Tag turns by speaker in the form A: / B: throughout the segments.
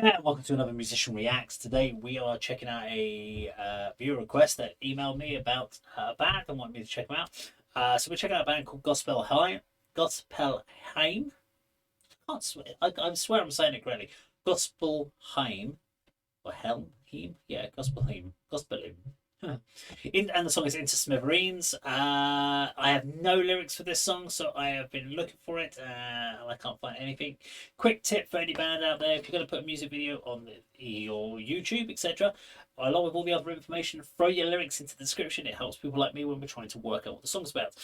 A: there, and welcome to another Musician Reacts. Today we are checking out a viewer request that emailed me about a band and wanted me to check them out. So we're checking out a band called Gospelheim. Gospelheim. I swear I'm saying it correctly. Gospelheim or Helm? Yeah, Gospelheim. Gospelheim. And the song is Into Smithereens. I have no lyrics for this song, so I have been looking for it and I can't find anything. Quick tip for any band out there: if you're going to put a music video on your YouTube, etc., along with all the other information, throw your lyrics into the description. It helps people like me when we're trying to work out what the song's about.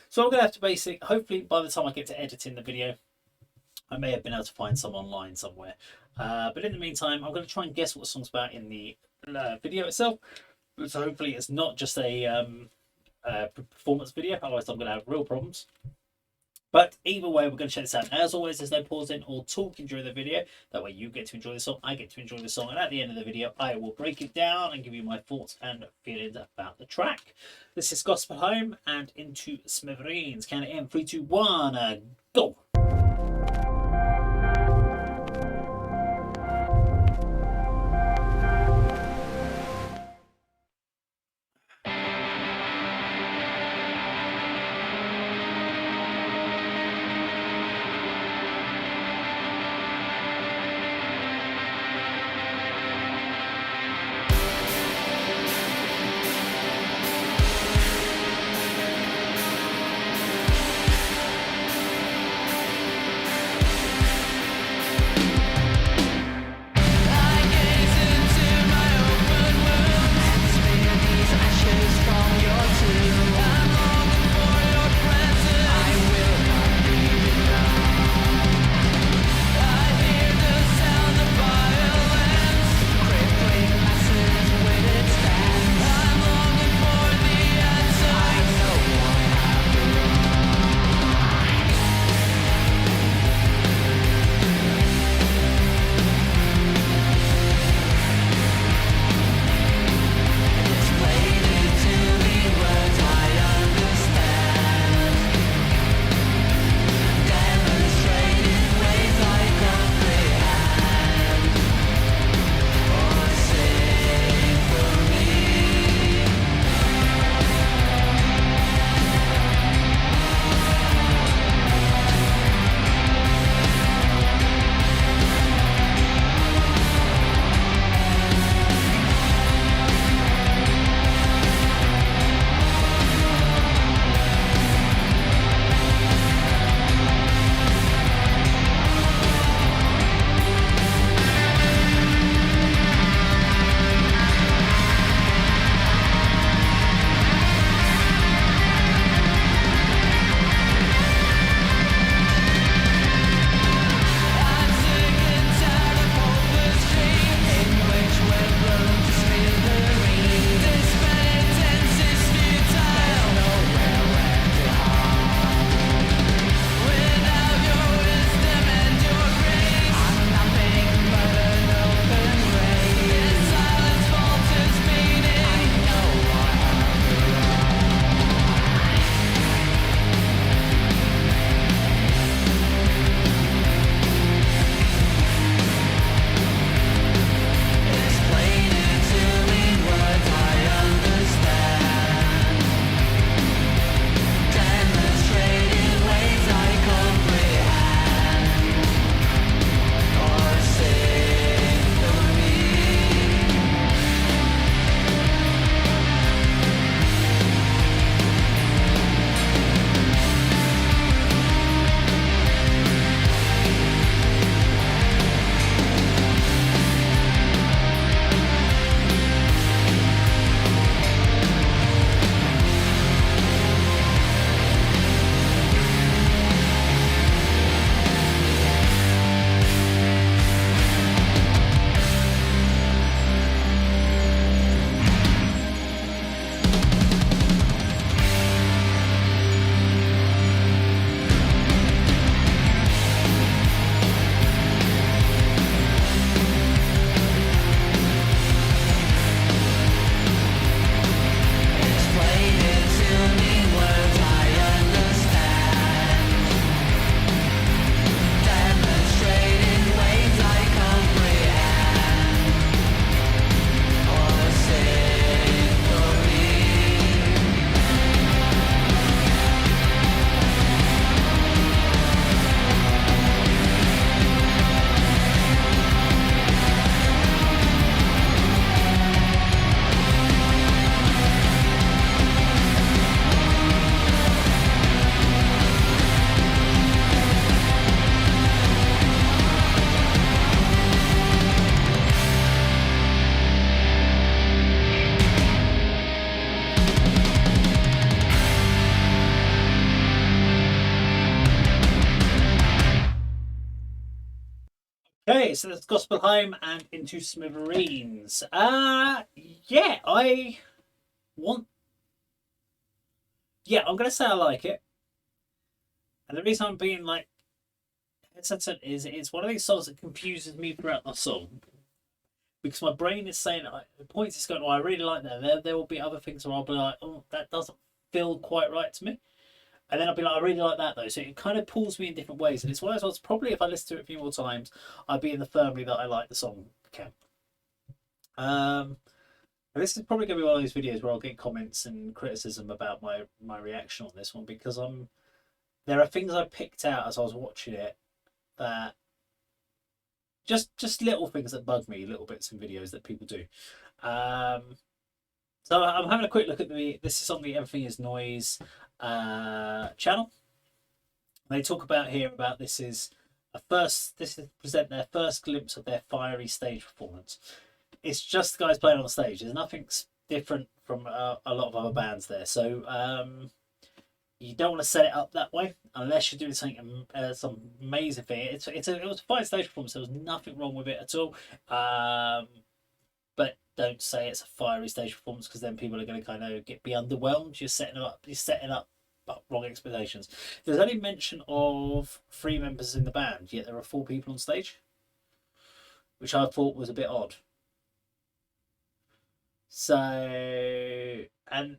A: So I'm going to have to hopefully by the time I get to editing the video, I may have been able to find some online somewhere. But in the meantime, I'm going to try and guess what the song's about in the video itself. So hopefully it's not just a performance video, otherwise I'm going to have real problems. But either way, we're going to check this out. As always, there's no pausing or talking during the video. That way you get to enjoy the song, I get to enjoy the song, and at the end of the video, I will break it down and give you my thoughts and feelings about the track. This is Gospelheim and Into Smithereens. Count it in, 3, 2, 1, go! so that's Gospelheim and Into Smithereens. Yeah, want. Yeah, I'm gonna say I like it, and the reason I'm being like hesitant is it's one of these songs that confuses me throughout the song because my brain is saying at points it's going, oh, I really like that. There will be other things where I'll be like, oh, that doesn't feel quite right to me. And then I'll be like, I really like that though. So it kind of pulls me in different ways. And it's one of those ones, probably if I listen to it a few more times, I'd be in the firmly that I like the song camp. And this is probably going to be one of those videos where I'll get comments and criticism about my reaction on this one because there are things I picked out as I was watching it that just little things that bug me, little bits in videos that people do. So I'm having a quick look at this is on the Everything Is Noise channel. They talk about here about this is present their first glimpse of their fiery stage performance. It's just the guys playing on the stage. There's nothing different from a lot of other bands there. So you don't want to set it up that way unless you're doing something some amazing thing. It was a fine stage performance. There was nothing wrong with it at all. But don't say it's a fiery stage performance because then people are going to kind of be underwhelmed. You're setting up wrong expectations. There's only mention of 3 members in the band, yet there are 4 people on stage, which I thought was a bit odd. So, and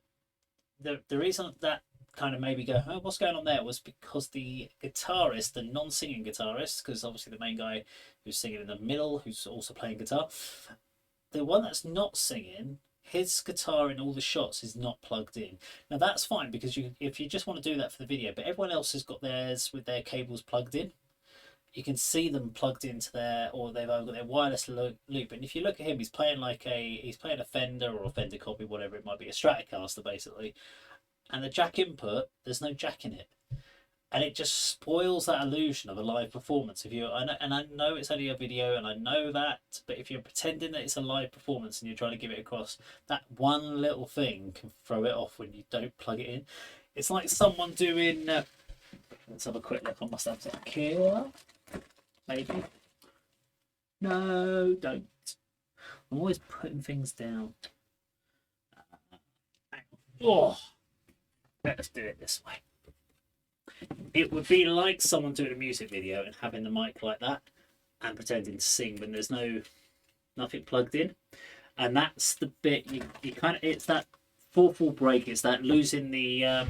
A: the reason that kind of made me go, oh, what's going on there, was because the guitarist, the non-singing guitarist, because obviously the main guy who's singing in the middle, who's also playing guitar, the one that's not singing, his guitar in all the shots is not plugged in. Now that's fine because if you just want to do that for the video, but everyone else has got theirs with their cables plugged in. You can see them plugged into or they've got their wireless loop. And if you look at him, he's playing a Fender or a Fender copy, whatever it might be, a Stratocaster basically. And the jack input, there's no jack in it, and it just spoils that illusion of a live performance. And I know it's only a video, and I know that, but if you're pretending that it's a live performance and you're trying to give it across, that one little thing can throw it off when you don't plug it in. It's like someone doing. Let's have a quick look. I must have to kill. Maybe. No, don't. I'm always putting things down. Oh, let's do it this way. It would be like someone doing a music video and having the mic like that and pretending to sing when there's nothing plugged in. And that's the bit you kind of, it's that fourth wall break. It's that losing the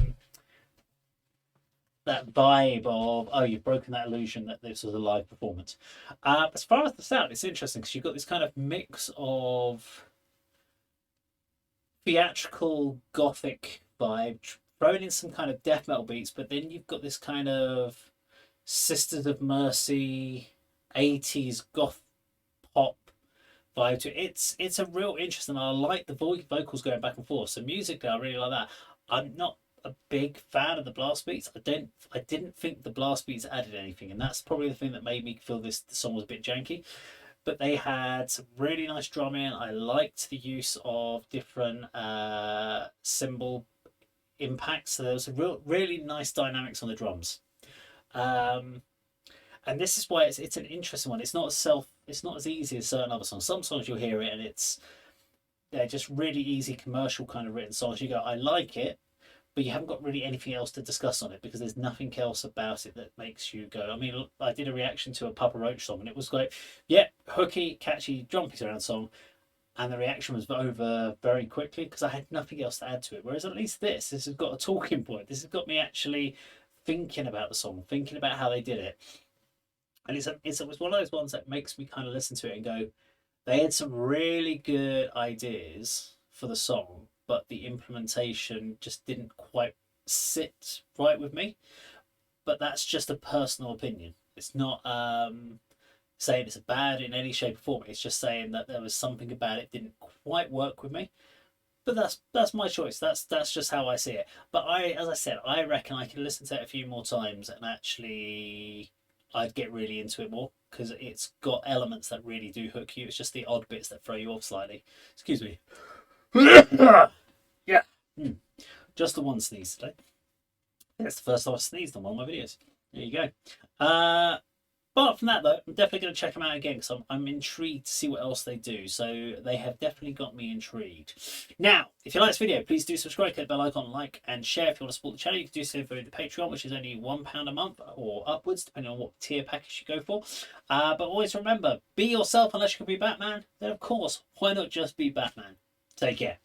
A: that vibe of, oh, you've broken that illusion that this was a live performance. As far as the sound, it's interesting because you've got this kind of mix of theatrical gothic vibe, throwing in some kind of death metal beats, but then you've got this kind of Sisters of Mercy 80s goth pop vibe to it. It's a real interesting. I like the vocals going back and forth. So musically, I really like that. I'm not a big fan of the blast beats. I didn't think the blast beats added anything, and that's probably the thing that made me feel the song was a bit janky. But they had some really nice drumming. I liked the use of different cymbal impacts. So there was a really nice dynamics on the drums. And this is why it's an interesting one. It's not as easy as certain other songs. Some songs you'll hear it and they're just really easy commercial kind of written songs. You go, I like it, but you haven't got really anything else to discuss on it because there's nothing else about it that makes you go. I mean, I did a reaction to a Papa Roach song and it was like, yeah, hooky, catchy, drum piece around song, and the reaction was over very quickly because I had nothing else to add to it. Whereas at least this has got a talking point. This has got me actually thinking about the song, thinking about how they did it. And it was one of those ones that makes me kind of listen to it and go, they had some really good ideas for the song, but the implementation just didn't quite sit right with me. But that's just a personal opinion. It's not saying it's bad in any shape or form. It's just saying that there was something about it didn't quite work with me. But that's my choice. That's just how I see it. But as I said, I reckon I can listen to it a few more times and actually I'd get really into it more because it's got elements that really do hook you. It's just the odd bits that throw you off slightly. Excuse me. Yeah. Just the one sneeze today. That's the first time I've sneezed on one of my videos. There you go. Apart from that, though, I'm definitely going to check them out again because I'm intrigued to see what else they do. So they have definitely got me intrigued. Now, if you like this video, please do subscribe, click the bell icon, like, and share. If you want to support the channel, you can do so through the Patreon, which is only £1 a month or upwards, depending on what tier package you go for. But always remember, be yourself unless you can be Batman. Then, of course, why not just be Batman? Take care.